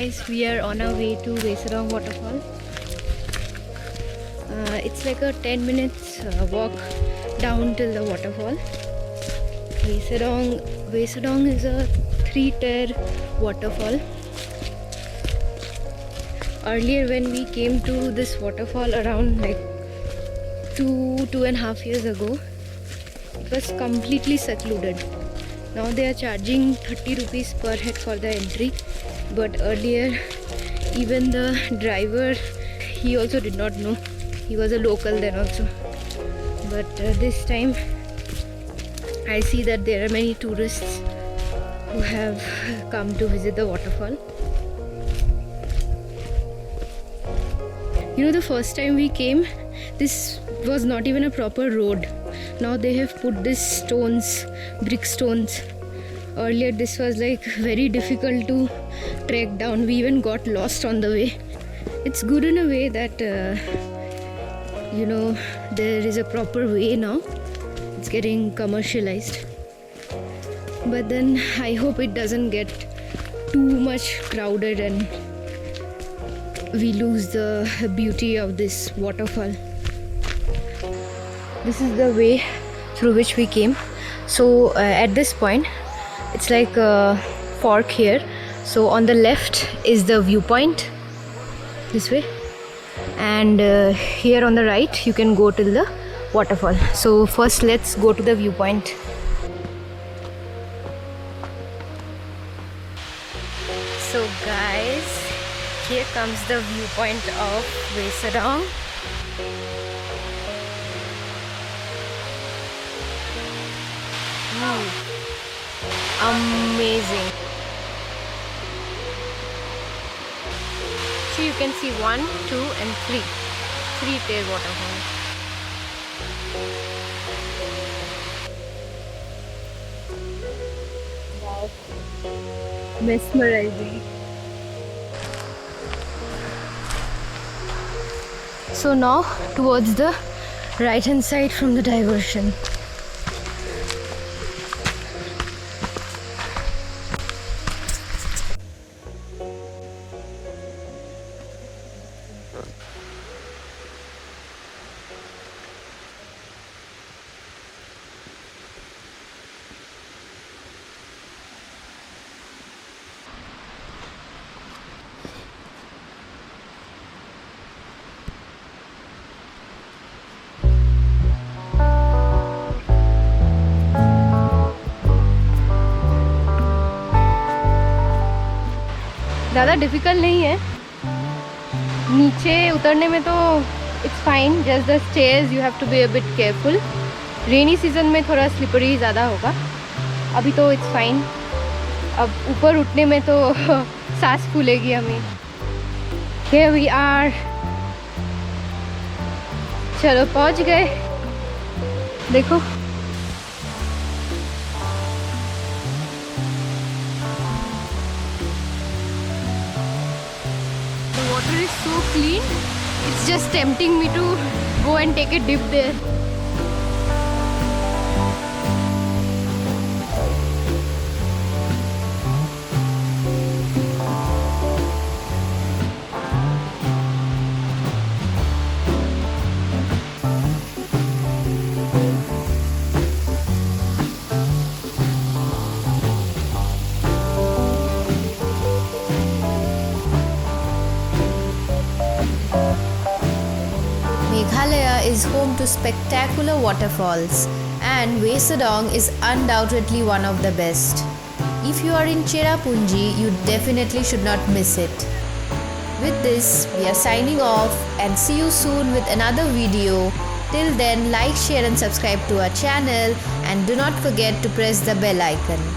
guys, we are on our way to Vesadong waterfall. It's like a 10 minutes walk down till the waterfall. Vesadong is a 3-tier waterfall. Earlier when we came to this waterfall around like 2.5 years ago, it was completely secluded. Now they are charging 30 rupees per head for the entry, but earlier even the driver, he also did not know. He was a local then also, but this time I see that there are many tourists who have come to visit the waterfall. You know, the first time we came, this was not even a proper road. Now they have put these stones, brick stones. Earlier this was like very difficult to trek down. We even got lost on the way. It's good in a way that you know, there is a proper way now. It's getting commercialized. But then I hope it doesn't get too much crowded and we lose the beauty of this waterfall. This is the way through which we came. So at this point, it's like a fork here. So on the left is the viewpoint, this way, and here on the right you can go till the waterfall. So first let's go to the viewpoint. So guys, here comes the viewpoint of Vesadong. Amazing. So you can see 1, 2 and 3 3-tier waterfall. Wow, mesmerizing. So now towards the right hand side from the diversion. ज़्यादा difficult नहीं है, नीचे उतरने में तो it's fine, just the stairs you have to be a bit careful. Rainy season में थोड़ा slippery ज़्यादा होगा, अभी तो इट्स फाइन. अब ऊपर उठने में तो सांस फूलेगी हमें. Here we are. चलो पहुंच गए. देखो water is so clean, it's just tempting me to go and take a dip there. Meghalaya is home to spectacular waterfalls, and Vesadong is undoubtedly one of the best. If you are in Cherrapunji, you definitely should not miss it. With this, we are signing off and see you soon with another video. Till then, like, share and subscribe to our channel, and do not forget to press the bell icon.